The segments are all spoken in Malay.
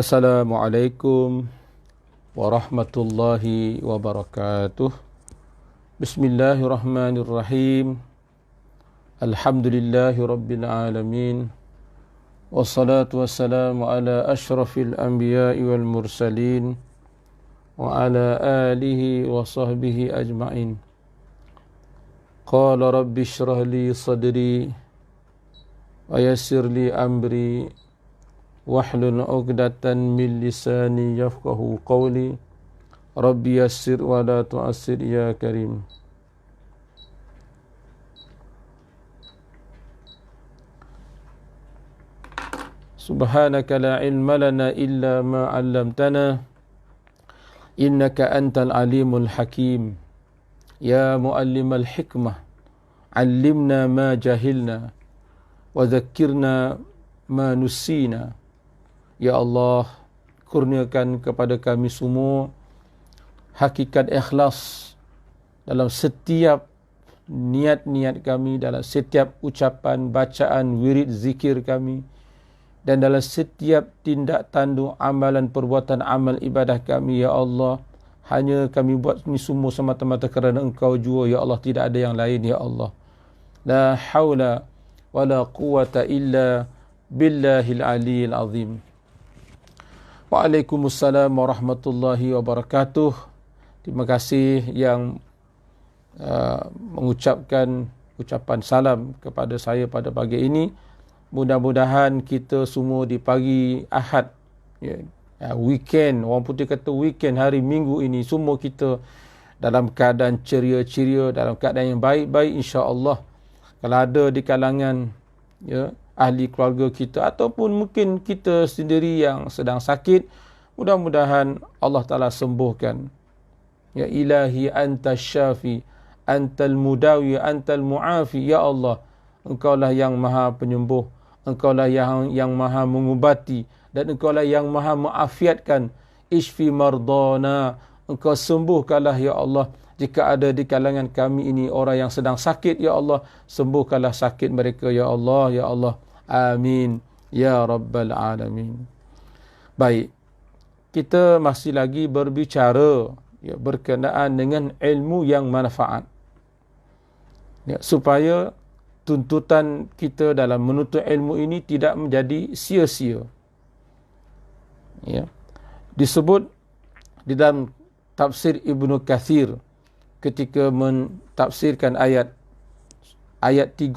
Assalamualaikum warahmatullahi wabarakatuh. Bismillahirrahmanirrahim. Alhamdulillahi rabbil alamin. Wassalatu wassalamu ala ashrafil anbiya'i wal mursalin wa ala alihi wa sahbihi ajma'in. Qala rabbi shrah li sadri wa yassir li amri wahlul 'uqdatan min lisani yafqahu qawli. Rabbi yassir wa la tu'assir ya karim. Subhanaka la ilma lana illa ma 'allamtana innaka antal alimul hakim. Ya muallimal hikmah 'allimna ma jahilna wa dhakkirna ma nusina. Ya Allah, kurniakan kepada kami semua hakikat ikhlas dalam setiap niat-niat kami, dalam setiap ucapan, bacaan, wirid, zikir kami, dan dalam setiap tindak tanduk amalan, perbuatan, amal ibadah kami. Ya Allah, hanya kami buat ini semua semata-mata kerana Engkau jua. Ya Allah, tidak ada yang lain. Ya Allah, la hawla wa la quwata illa billahil aliyil azim. Waalaikumsalam warahmatullahi wabarakatuh. Terima kasih yang mengucapkan ucapan salam kepada saya pada pagi ini. Mudah-mudahan kita semua di pagi Ahad, weekend, orang putih kata weekend, hari Minggu ini, semua kita dalam keadaan ceria-ceria, dalam keadaan yang baik-baik, insya-Allah. Kalau ada di kalangan ahli keluarga kita ataupun mungkin kita sendiri yang sedang sakit, mudah-mudahan Allah Ta'ala sembuhkan. Ya ilahi anta syafi, antal mudawi, antal muafi. Ya Allah, Engkaulah yang maha penyembuh, Engkaulah yang maha mengubati, dan Engkaulah yang maha mengafiatkan. Ishfi mardana, Engkau sembuhkanlah ya Allah. Jika ada di kalangan kami ini orang yang sedang sakit, ya Allah, sembuhkanlah sakit mereka, ya Allah, ya Allah. Amin ya rabbal alamin. Baik, kita masih lagi berbicara berkenaan dengan ilmu yang manfaat, supaya tuntutan kita dalam menuntut ilmu ini tidak menjadi sia-sia. Disebut di dalam tafsir Ibnu Katsir ketika mentafsirkan ayat 33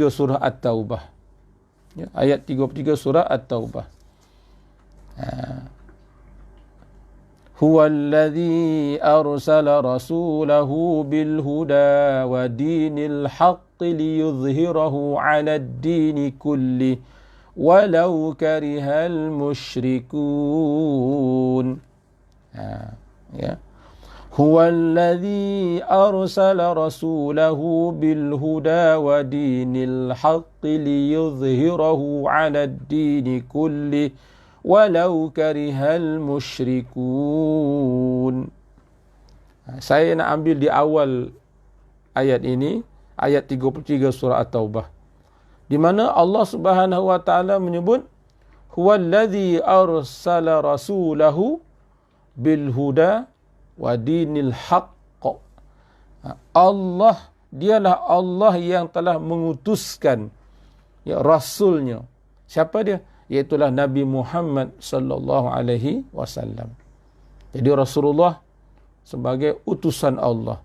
surah At-Taubah. Ayat 33 surah At-Taubah. Huwallazi arsala rasulahu bil huda wa dinil haqqi liyudhhirahu 'alad dini kulli walau karihal musyrikun. Huwallazi arsala rasulahu bil huda wa dinil haqqi liyudhhirahu 'alad dini kulli walau karihal musyrikun. Saya nak ambil di awal ayat ini, ayat 33 surah At-Taubah, di mana Allah Subhanahu wa taala menyebut huwallazi arsala rasulahu bil huda wa dinil haqq. Allah, dialah Allah yang telah mengutuskan rasulnya. Siapa dia? Iaitulah Nabi Muhammad sallallahu alaihi wasallam. Jadi Rasulullah sebagai utusan Allah.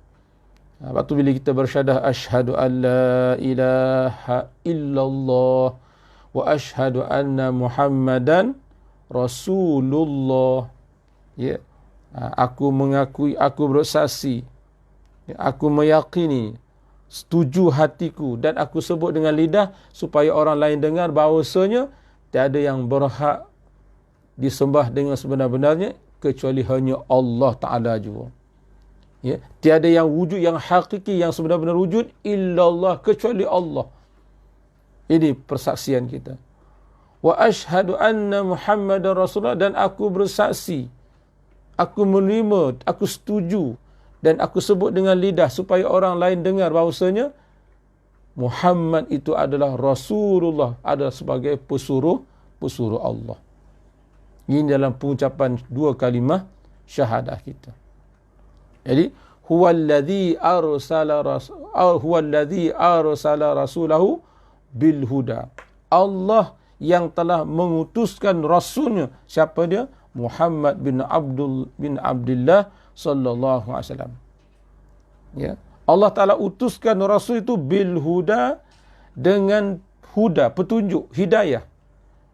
Waktu bila kita bersyahadah asyhadu an la ilaha illallah wa asyhadu anna Muhammadan Rasulullah. Aku mengakui, aku bersaksi, aku meyakini, setuju hatiku, dan aku sebut dengan lidah supaya orang lain dengar bahawasanya tiada yang berhak disembah dengan sebenar-benarnya kecuali hanya Allah Ta'ala jua. Tiada yang wujud yang hakiki, yang sebenar-benar wujud illallah, kecuali Allah. Ini persaksian kita. Wa asyhadu anna Muhammadar Rasulullah, dan aku bersaksi, aku menerima, aku setuju, dan aku sebut dengan lidah supaya orang lain dengar bahawasanya Muhammad itu adalah Rasulullah, adalah sebagai pesuruh Allah. Ini dalam pengucapan dua kalimah syahadah kita. Jadi huwallazi arsala rasulahu bil huda. Allah yang telah mengutuskan rasulnya. Siapa dia? Muhammad bin Abdullah sallallahu alaihi wasallam. Ya. Allah Taala utuskan rasul itu bil huda, dengan huda, petunjuk, hidayah,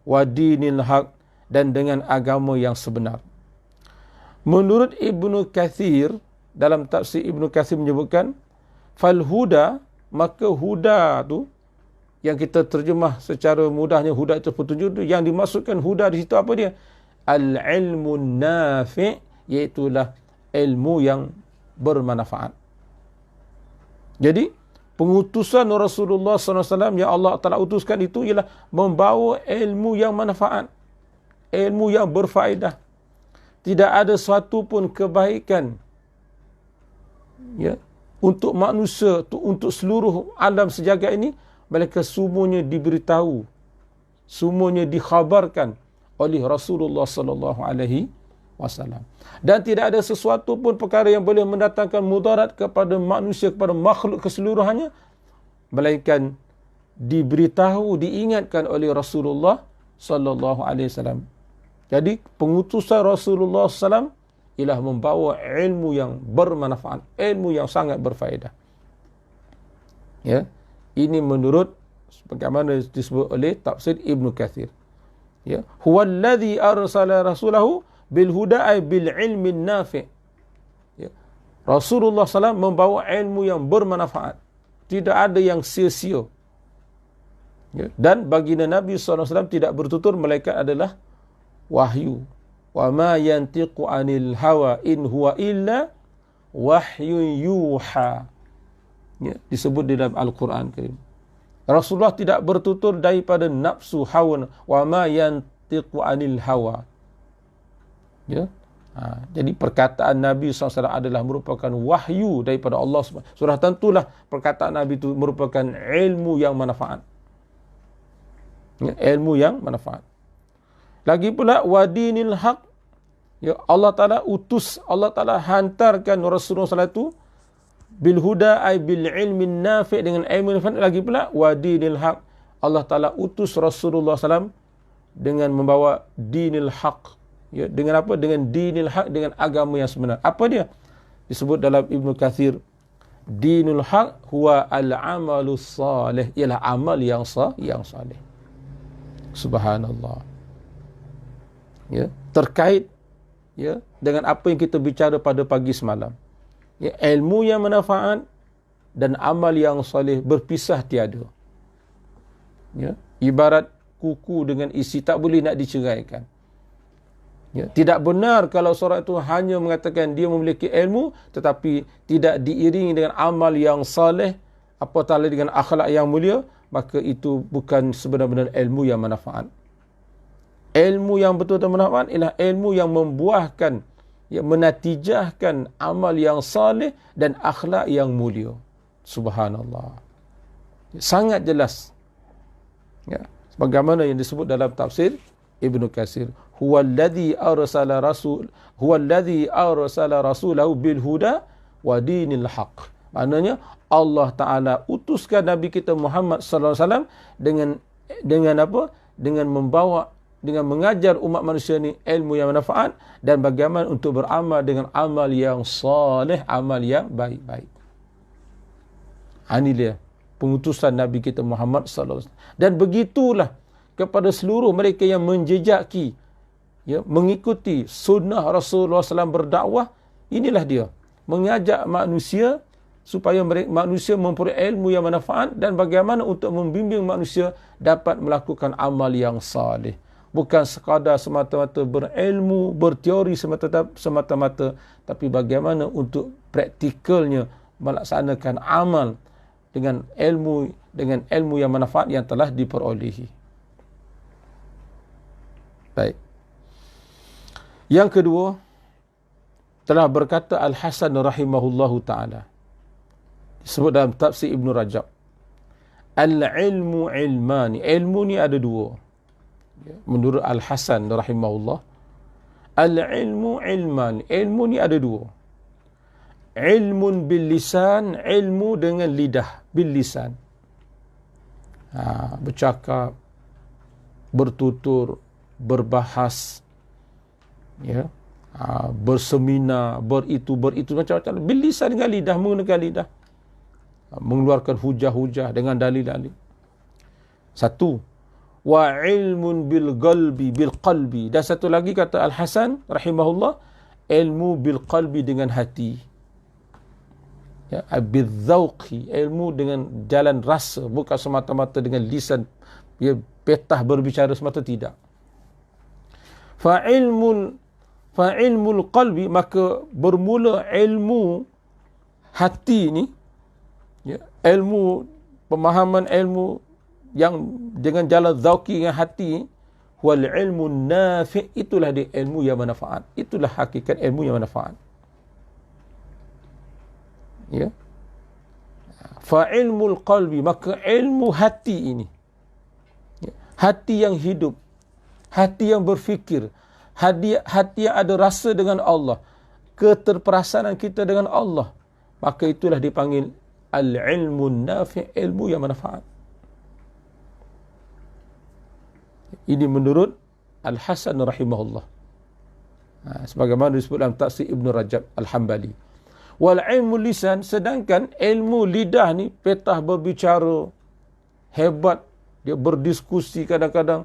wa dinil haq, dan dengan agama yang sebenar. Menurut Ibnu Katsir, dalam tafsir Ibnu Katsir menyebutkan fal huda, maka huda tu yang kita terjemah secara mudahnya huda itu petunjuk tu, yang dimaksudkan huda di situ apa dia? Al-ilmun nafi', iaitulah ilmu yang bermanfaat. Jadi pengutusan Rasulullah SAW yang Allah Ta'ala utuskan itu ialah membawa ilmu yang manfaat, ilmu yang berfaedah. Tidak ada suatu pun kebaikan, ya, untuk manusia, untuk seluruh alam sejagat ini, mereka semuanya diberitahu, semuanya dikhabarkan oleh Rasulullah SAW. Dan tidak ada sesuatu pun perkara yang boleh mendatangkan mudarat kepada manusia, kepada makhluk keseluruhannya, melainkan diberitahu, diingatkan oleh Rasulullah SAW. Jadi pengutusan Rasulullah SAW ialah membawa ilmu yang bermanfaat, ilmu yang sangat berfaedah. Ya, ini menurut bagaimana disebut oleh tafsir Ibnu Katsir. Ya, huwallazi arsala rasulahu bil huda ay bil ilmi nafi'. Ya. Rasulullah SAW membawa ilmu yang bermanfaat. Tidak ada yang sia-sia. Ya. Dan baginda Nabi SAW tidak bertutur, melainkan adalah wahyu. Wa ma yantiqu anil hawa in huwa illa wahyun yuha. Ya. Disebut di dalam Al-Quran Karim. Rasulullah tidak bertutur daripada nafsu hawa. Wa ma yantiqu anil hawa. Ya. Jadi perkataan Nabi SAW adalah merupakan wahyu daripada Allah SWT. Sudah tentulah perkataan Nabi itu merupakan ilmu yang manfaat. Ya, ilmu yang manfaat. Lagi pula wadinil haq. Ya, Allah Ta'ala utus, Allah Ta'ala hantarkan Rasulullah SAW itu bil huda ay bil ilmi nafi', dengan ilmu nafi'. Lagi pula wadinil haq. Allah Ta'ala utus Rasulullah SAW dengan membawa dinil haq. Ya, dengan apa? Dengan dinil haq, dengan agama yang sebenar. Apa dia? Disebut dalam Ibnu Katsir, dinul haq huwa al-amalus salih, ialah amal yang salih. Subhanallah. Ya, terkait, ya, dengan apa yang kita bicara pada pagi semalam. Ya, ilmu yang manfaat dan amal yang salih berpisah tiada. Ya, ibarat kuku dengan isi, tak boleh nak diceraikan. Ya, tidak benar kalau seorang itu hanya mengatakan dia memiliki ilmu tetapi tidak diiringi dengan amal yang saleh, apatah lagi dengan akhlak yang mulia, maka itu bukan sebenar-benar ilmu yang manfaat. Ilmu yang betul-betul manfaat ialah ilmu yang membuahkan, yang menatijahkan amal yang saleh dan akhlak yang mulia. Subhanallah. Sangat jelas. Ya, sebagaimana yang disebut dalam tafsir Ibnu Katsir, huwallazi arsala rasulahu bil huda wa dinil haq. Maknanya Allah Taala utuskan Nabi kita Muhammad sallallahu alaihi wasallam dengan apa? Dengan membawa, dengan mengajar umat manusia ni ilmu yang manfaat dan bagaimana untuk beramal dengan amal yang soleh, amal yang baik-baik. Ini dia pengutusan Nabi kita Muhammad sallallahu alaihi wasallam. Dan begitulah kepada seluruh mereka yang menjejaki, ya, mengikuti sunnah Rasulullah SAW berdakwah. Inilah dia, mengajak manusia supaya manusia memperoleh ilmu yang manfaat dan bagaimana untuk membimbing manusia dapat melakukan amal yang saleh. Bukan sekadar semata-mata berilmu, berteori semata-mata, tapi bagaimana untuk praktikalnya melaksanakan amal dengan ilmu yang manfaat yang telah diperolehi. Baik. Yang kedua, telah berkata Al-Hasan rahimahullahu ta'ala, disebut dalam tafsir Ibn Rajab, Al-ilmu ilmani. Ilmu ni ada dua. Menurut Al-Hasan rahimahullah, Al-ilmu ilman. Ilmu ni ada dua. Ilmun bil lisan, ilmu dengan lidah, bil lisan. Bercakap, bertutur, berbahas, ya, berseminar, beritu macam-macam. Bil lisan dengan lidah, menggunakan lidah, mengeluarkan hujah-hujah dengan dalil-dalil. Satu. Wa ilmun bil qalbi. Dan satu lagi kata Al-Hasan rahimahullah, ilmu bil qalbi dengan hati. Ya, bil dzauqi, ilmu dengan jalan rasa, bukan semata-mata dengan lisan, ya, petah berbicara semata, tidak. Fa ilmul qalbi, maka bermula ilmu hati ni, ya, ilmu pemahaman, ilmu yang dengan jalan zauqi dengan hati, wal ilmu nafi', itulah dia ilmu yang manfaat. Itulah hakikat ilmu yang manfaat. Ya. Fa ilmul qalbi, maka ilmu hati ini, ya, hati yang hidup, hati yang berfikir, hati yang ada rasa dengan Allah, keterperasanan kita dengan Allah, maka itulah dipanggil al-ilmu nafi', ilmu yang manfaat. Ini menurut Al-Hasan rahimahullah. Sebagaimana disebut dalam Tafsir Ibn Rajab Al-Hambali. Wal ilmu lisan, sedangkan ilmu lidah ni petah berbicara, hebat, dia berdiskusi, kadang-kadang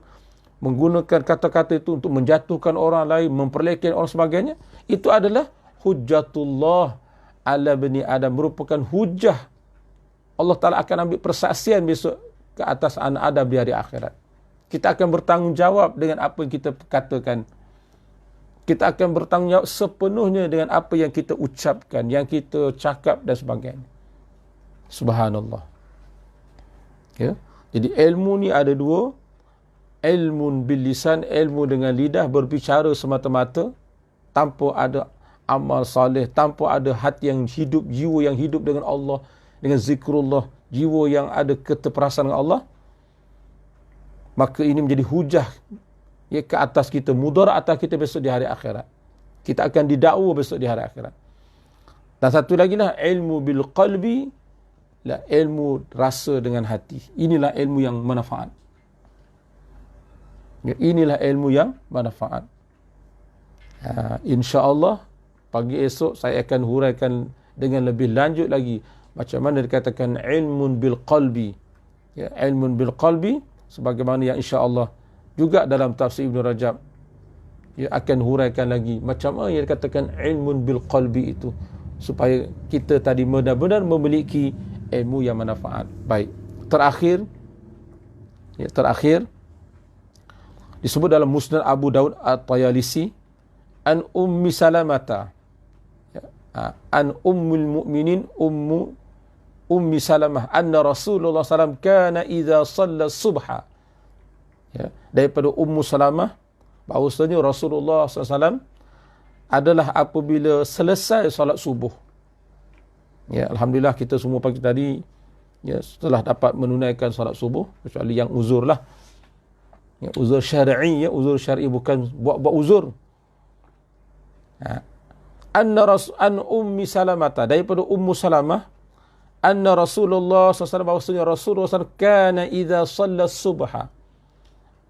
menggunakan kata-kata itu untuk menjatuhkan orang lain, memperlekehkan orang sebagainya. Itu adalah hujjatullah ala bani Adam, merupakan hujah. Allah Ta'ala akan ambil persaksian besok ke atas anak Adam di hari akhirat. Kita akan bertanggungjawab dengan apa yang kita katakan. Kita akan bertanggungjawab sepenuhnya dengan apa yang kita ucapkan, yang kita cakap dan sebagainya. Subhanallah. Ya. Jadi ilmu ni ada dua. Ilmun bil lisan, ilmu dengan lidah, berbicara semata-mata tanpa ada amal saleh, tanpa ada hati yang hidup, jiwa yang hidup dengan Allah, dengan zikrullah, jiwa yang ada keterperasan dengan Allah. Maka ini menjadi hujah, ya, ke atas kita, mudarat atas kita besok di hari akhirat. Kita akan didakwa besok di hari akhirat. Dan satu lagi lah, ilmu bil qalbi, lah, ilmu rasa dengan hati. Inilah ilmu yang manfaat. Ya, inilah ilmu yang manfaat. InsyaAllah pagi esok saya akan huraikan dengan lebih lanjut lagi macam mana dikatakan ilmun bil qalbi. Ya, ilmun bil qalbi, sebagaimana yang insya-Allah juga dalam tafsir Ibn Rajab, ia akan huraikan lagi macam mana yang dikatakan ilmun bil qalbi itu, supaya kita tadi benar-benar memiliki ilmu yang manfaat. Baik, terakhir disebut dalam Musnad Abu Daud At-Tayalisi, an Ummi Salamata, an Ummul Mukminin Ummi Salamah, anna Rasulullah SAW kana idza shalla subha. Ya, daripada Ummu Salamah, bahawasanya Rasulullah SAW adalah apabila selesai solat subuh. Ya, alhamdulillah kita semua pagi tadi, ya, setelah dapat menunaikan solat subuh, kecuali yang uzur lah. Ya, uzur syar'i, ya, uzur syar'i bukan buat uzur. An Ummi Salamata, daripada Ummu Salamah, anna Rasulullah SAW, bahawasanya Rasulullah SAW kana idza shalla subha,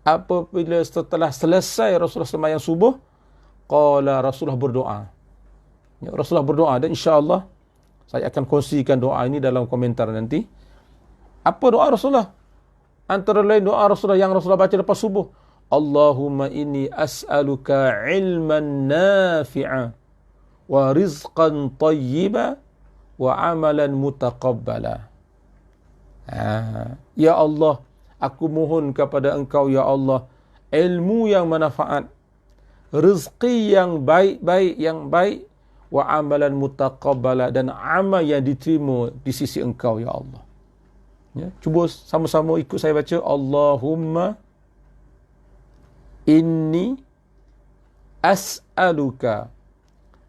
apabila setelah selesai Rasulullah sembahyang subuh, qala, Rasulullah berdoa. Ya, Rasulullah berdoa, dan insya-Allah saya akan kongsikan doa ini dalam komentar nanti. Apa doa Rasulullah? Antara lain doa Rasulullah yang Rasulullah baca lepas subuh, Allahumma inni as'aluka ilman nafi'a wa rizqan tayyiba wa amalan mutaqabbala. Ya Allah, aku mohon kepada Engkau, ya Allah, ilmu yang manfaat, rezeki yang baik, wa amalan mutaqabbala, dan amal yang diterima di sisi Engkau, ya Allah. Ya, cuba sama-sama ikut saya baca. Allahumma inni as'aluka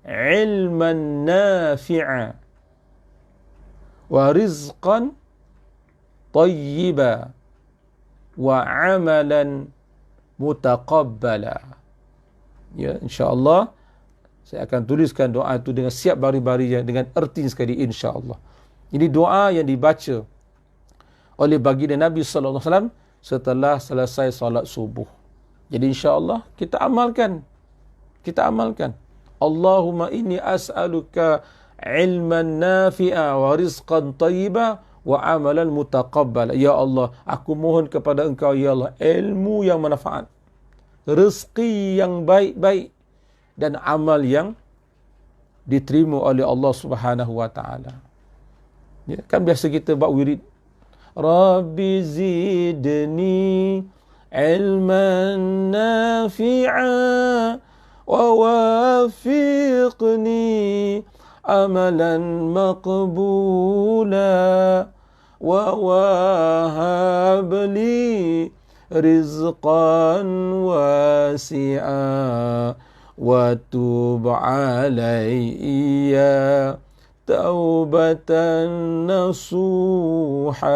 ilman nafi'a wa rizqan tayyiba wa amalan mutaqabbala. Ya, insya-Allah saya akan tuliskan doa itu dengan siap baris-baris dengan erti sekali, insya-Allah. Ini doa yang dibaca oleh baginda Nabi sallallahu alaihi wasallam setelah selesai solat subuh. Jadi insya-Allah kita amalkan. Kita amalkan. Allahumma inni as'aluka ilman nafi'a wa rizqan tayyiba wa amalan mutaqabbala. Ya Allah, aku mohon kepada Engkau ya Allah ilmu yang manfaat, rezeki yang baik-baik dan amal yang diterima oleh Allah Subhanahu wa taala. Ya, kan biasa kita buat wirid. Rabbi zidni ilman nafi'a wa wafiqni amalan maqbula wa wahabli rizqan wasi'a wa tub alayya taubatan nasuha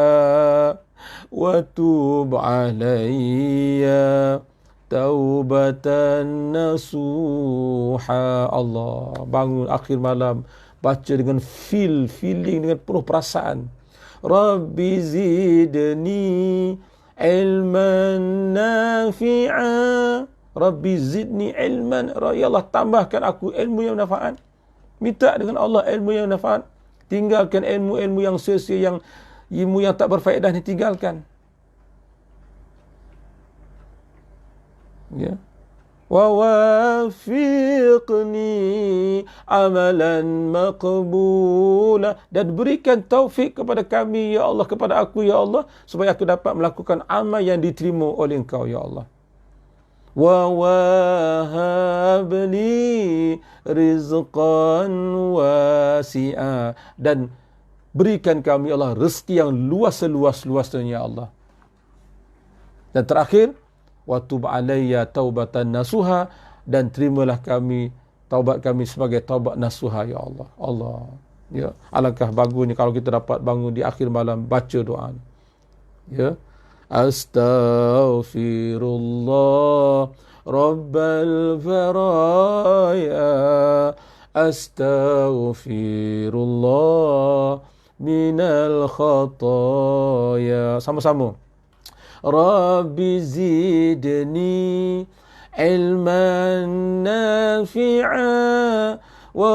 wa tub alayya taubatan nasuha. Allah, bangun akhir malam baca dengan feeling, dengan penuh perasaan. Rabbi zidni ilman nafi'a. Rabbi zidni ilman. Ya Allah, tambahkan aku ilmu yang manfaat. Minta dengan Allah ilmu yang manfaat. Tinggalkan ilmu-ilmu yang sia-sia, ilmu yang tak berfaedah ni tinggalkan. Ya. Wa wafiqni amalan maqbula, dan berikan taufik kepada kami ya Allah, kepada aku ya Allah, supaya aku dapat melakukan amal yang diterima oleh Engkau ya Allah. Wa wahabli rizqan wasi'a, dan berikan kami ya Allah rezeki yang luas seluas-luasnya ya Allah. Dan terakhir, wa tub alayya taubatan nasuha, dan terimalah kami taubat kami sebagai taubat nasuha ya Allah. Allah, ya, alangkah bagusnya kalau kita dapat bangun di akhir malam baca doa ni. Ya, astaghfirullah rabbal faraya, astaghfirullah minal khataya. Sama-sama. Rabbi zidni ilman nafi'a wa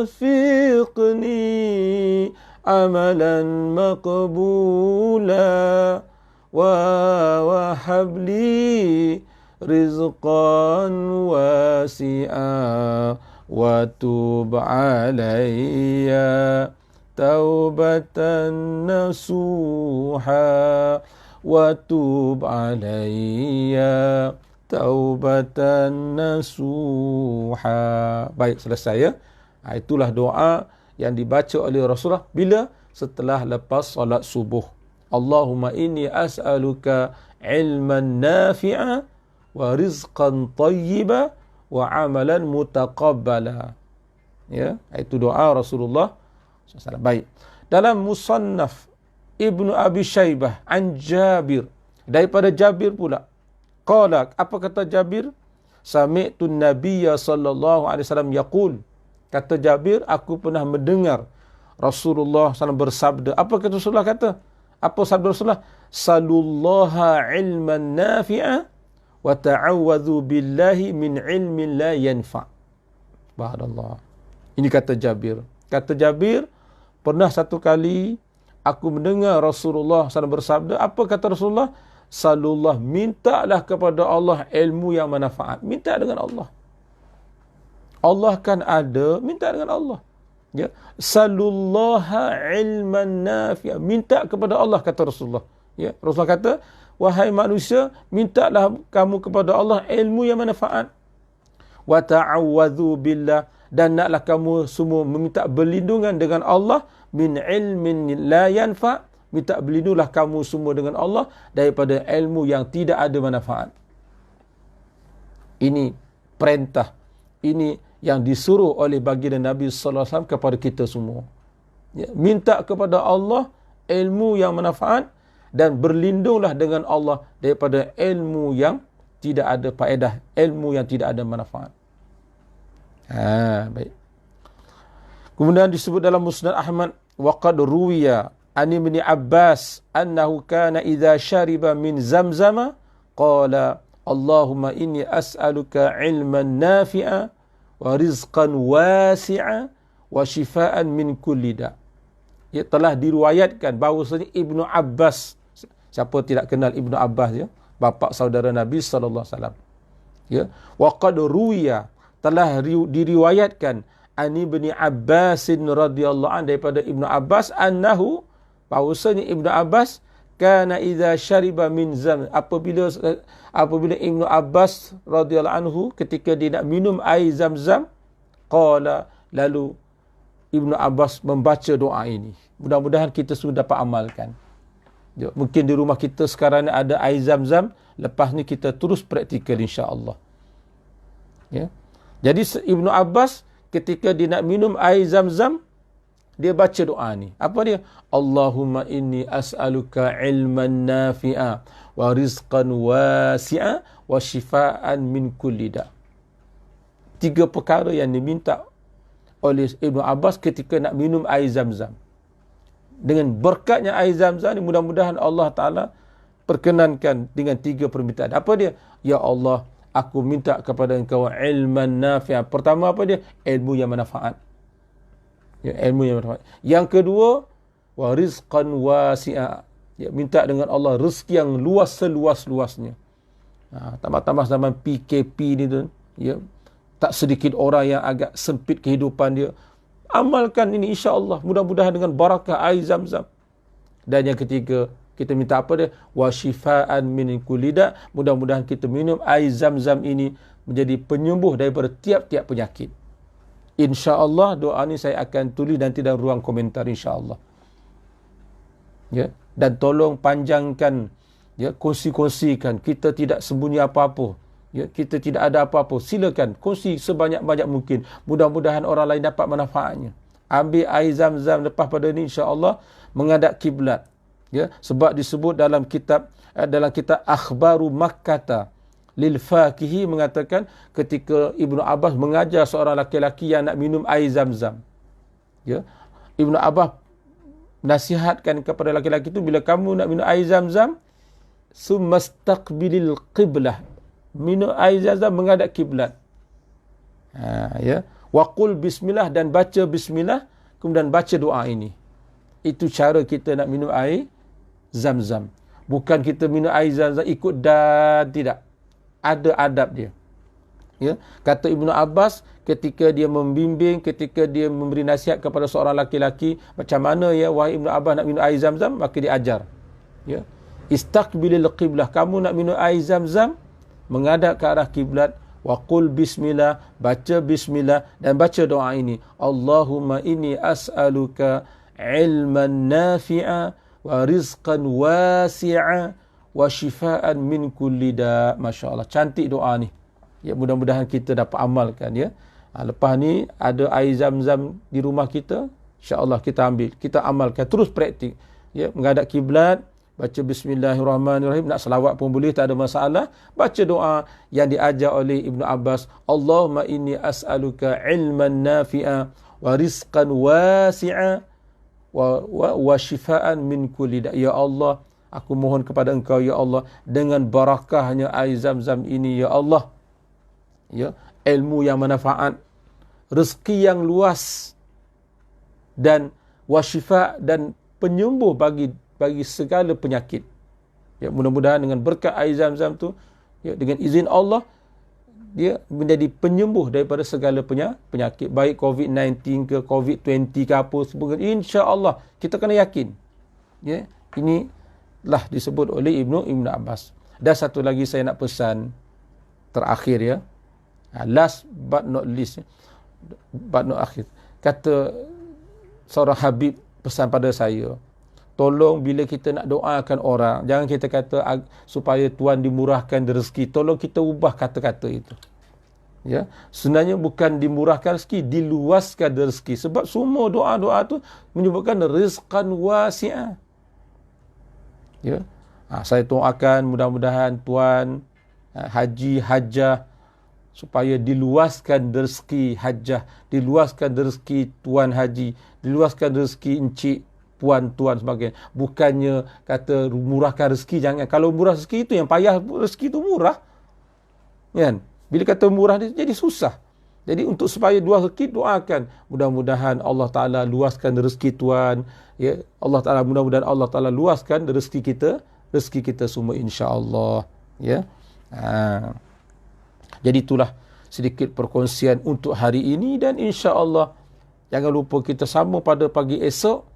wafiqni amalan maqbula wa wahabli rizqan wasi'a wa tub alayya taubatan nasuha wa tub alayya taubatan nasuha. Baik, selesai ya. Itulah doa yang dibaca oleh Rasulullah bila setelah lepas solat subuh. Allahumma inni as'aluka ilman nafi'a wa rizqan tayyiba wa amalan mutaqabbala. Ya, itu doa Rasulullah SAW. Baik. Dalam Musannaf Ibnu Abi Syaibah an Jabir, daripada Jabir pula, qala, apa kata Jabir? Sami'tu Nabiyya sallallahu alaihi wasallam yaqul, kata Jabir, aku pernah mendengar Rasulullah SAW bersabda. Apa kata Rasulullah kata? Apa sabda Rasulullah? Salullaha ilman nafi'a wa ta'awwadhu billahi min ilmin la yanfa'. Subhanallah. Ini kata Jabir. Kata Jabir, pernah satu kali aku mendengar Rasulullah SAW bersabda. Apa kata Rasulullah? Salullah, mintalah kepada Allah ilmu yang manfaat. Minta dengan Allah. Allah kan ada, minta dengan Allah. Ya, salullaha ilman nafi'a, minta kepada Allah, kata Rasulullah. Ya, Rasulullah kata, wahai manusia, mintalah kamu kepada Allah ilmu yang manfaat. Wa ta'awwadhu billah, dan naklah kamu semua meminta berlindungan dengan Allah min ilmin la yanfa', minta berlindunglah kamu semua dengan Allah daripada ilmu yang tidak ada manfaat. Ini perintah, ini yang disuruh oleh baginda Nabi sallallahu alaihi wasallam kepada kita semua. Ya, minta kepada Allah ilmu yang manfaat dan berlindunglah dengan Allah daripada ilmu yang tidak ada faedah, ilmu yang tidak ada manfaat. Baik. Kemudian disebut dalam Musnad Ahmad, waqad ruwiya an Ibn Abbas annahu kana idza syariba min zamzama qala Allahumma inni as'aluka ilman nafi'a wa rizqan wasi'a wa shifaan min kulli da'. Ia telah diriwayatkan bahawasanya Ibnu Abbas, siapa tidak kenal Ibnu Abbas ya, bapa saudara Nabi sallallahu alaihi wasallam. Ya, waqad ruwiya, telah diriwayatkan an Ibn Abbas radhiyallahu anhu, daripada Ibnu Abbas, annahu, bahawasanya Ibnu Abbas, kana idza syariba min zam, apabila Ibnu Abbas radhiyallahu anhu ketika dia nak minum air Zam-Zam, qala, lalu Ibnu Abbas membaca doa ini. Mudah-mudahan kita sudah dapat amalkan. Mungkin di rumah kita sekarang ni ada air Zam-Zam, lepas ni kita terus praktikal insya-Allah. Ya. Jadi Ibnu Abbas ketika dia nak minum air Zam-Zam, dia baca doa ni. Apa dia? Allahumma inni as'aluka ilman nafi'a wa rizqan wasi'a wa shifaan min kulli da'. 3 perkara yang diminta oleh Ibnu Abbas ketika nak minum air Zam-Zam. Dengan berkatnya air Zam-Zam ni, mudah-mudahan Allah Ta'ala perkenankan dengan 3 permintaan. Apa dia? Ya Allah, aku minta kepada engkau ilman nafi'ah. Pertama apa dia? Ilmu yang manfaat. Ya, ilmu yang manfaat. Yang kedua, wa rizqan wasi'a. Ya, minta dengan Allah rezeki yang luas seluas-luasnya. Tambah-tambah zaman PKP ni tu, ya, tak sedikit orang yang agak sempit kehidupan dia. Amalkan ini insya-Allah, mudah-mudahan dengan barakah air Zam-Zam. Dan yang ketiga, kita minta apa dia? Wa shifaan min kulli da'. Mudah-mudahan kita minum air Zam-Zam ini menjadi penyembuh daripada tiap-tiap penyakit. Insya-Allah doa ni saya akan tulis nanti dalam ruang komentar insya-Allah. Ya, dan tolong panjangkan, ya, kongsi-kongsikan. Kita tidak sembunyi apa-apa. Ya, kita tidak ada apa-apa. Silakan kongsi sebanyak-banyak mungkin. Mudah-mudahan orang lain dapat manfaatnya. Ambil air Zam-Zam lepas pada ni insya-Allah menghadap kiblat. Ya, sebab disebut dalam kitab Akhbaru Makkah lil Faqihi mengatakan ketika Ibnu Abbas mengajar seorang laki-laki yang nak minum air Zam-Zam. Ya, Ibnu Abbas nasihatkan kepada laki-laki itu, bila kamu nak minum air Zam-Zam, sumastaqbilil qiblah. Minum air Zam-Zam menghadap kiblat. Ya. Wa qul bismillah, dan baca bismillah, kemudian baca doa ini. Itu cara kita nak minum air Zam-Zam. Bukan kita minum air Zam-Zam ikut dan tidak. Ada adab dia. Ya, kata Ibnu Abbas ketika dia membimbing, ketika dia memberi nasihat kepada seorang laki-laki, macam mana ya wahai Ibnu Abbas nak minum air Zam-Zam, maka dia ajar. Ya. Istaqbilil qiblah, kamu nak minum air Zam-Zam menghadap ke arah kiblat, wa qul bismillah, baca bismillah dan baca doa ini. Allahumma inni as'aluka ilman nafi'a wa rizqan wasi'a wa shifaan min kulli da'. Masya-Allah, cantik doa ni. Ya, mudah-mudahan kita dapat amalkan ya. Lepas ni ada air Zam-Zam di rumah kita, insya-Allah kita ambil, kita amalkan, terus praktik. Ya, menghadap kiblat, baca bismillahirrahmanirrahim, nak selawat pun boleh, tak ada masalah. Baca doa yang diajar oleh Ibnu Abbas, Allahumma inni as'aluka ilman nafi'a wa rizqan wasi'a wa shifaan min kulli da'. Ya Allah, aku mohon kepada engkau ya Allah, dengan barakahnya air Zam-Zam ini ya Allah, ya, ilmu yang manfaat, rezeki yang luas, dan wasyifa, dan penyembuh bagi segala penyakit. Ya, mudah-mudahan dengan berkat air Zam-Zam tu, ya, dengan izin Allah, dia menjadi penyembuh daripada segala penyakit, baik COVID-19 ke COVID-20 ke apa sebagainya. Insya-Allah kita kena yakin. Ya, ini lah disebut oleh Ibnu Abbas. Dan satu lagi saya nak pesan terakhir ya. Last but not least, but not akhir. Kata seorang Habib pesan pada saya, tolong bila kita nak doakan orang, jangan kita kata supaya Tuhan dimurahkan rezeki. Tolong kita ubah kata-kata itu. Ya, sebenarnya bukan dimurahkan rezeki, diluaskan rezeki. Sebab semua doa-doa tu menyebutkan rizqan wasi'ah. Ya. Saya doakan mudah-mudahan Tuhan haji, hajah, supaya diluaskan rezeki hajah, diluaskan rezeki tuan haji, diluaskan rezeki encik, puan, tuan sebagainya. Bukannya kata murahkan rezeki, jangan. Kalau murah rezeki itu yang payah, rezeki itu murah. Kan? Bila kata murah dia jadi susah. Jadi untuk supaya dua rezeki, doakan. Mudah-mudahan Allah Ta'ala luaskan rezeki tuan. Ya, Allah Ta'ala, mudah-mudahan Allah Ta'ala luaskan rezeki kita semua, insya-Allah. Ya. Jadi itulah sedikit perkongsian untuk hari ini, dan insya-Allah jangan lupa kita sama pada pagi esok,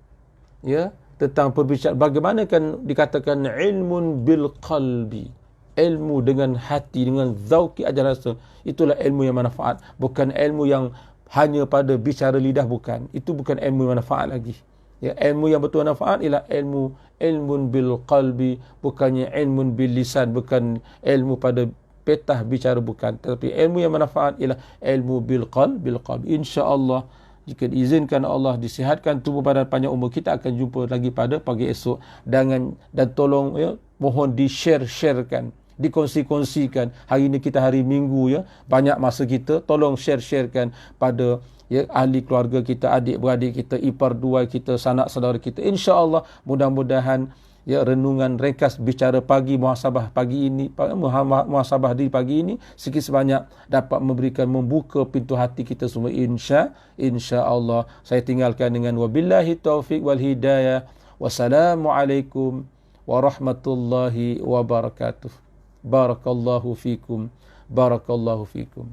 ya, tentang perbicaraan bagaimana kan dikatakan ilmun bil qalbi, ilmu dengan hati, dengan zauqi ajar rasa. Itulah ilmu yang manfaat, bukan ilmu yang hanya pada bicara lidah, bukan. Itu bukan ilmu yang manfaat lagi. Ya, ilmu yang betul manfaat ialah ilmun bil qalbi, bukannya ilmun bil lisan, bukan ilmu pada petah bicara, bukan, tetapi ilmu yang manfaat ialah ilmu bil qalbi. Insya-Allah, jika diizinkan Allah, disihatkan tubuh badan, panjang umur, kita akan jumpa lagi pada pagi esok. Dan tolong, ya, mohon di-sharekan, dikongsi-kongsikan. Hari ini kita hari Minggu, ya, banyak masa kita, tolong sharekan pada, ya, ahli keluarga kita, adik-beradik kita, ipar dua kita, sanak saudara kita. Insya-Allah, mudah-mudahan, ya, renungan ringkas bicara pagi, muhasabah pagi ini, muhasabah di pagi ini sikit sebanyak dapat membuka pintu hati kita semua, insya-Allah. Saya tinggalkan dengan wabillahi taufik wal hidayah. Wassalamualaikum warahmatullahi wabarakatuh. Barakallahu fikum. Barakallahu fikum.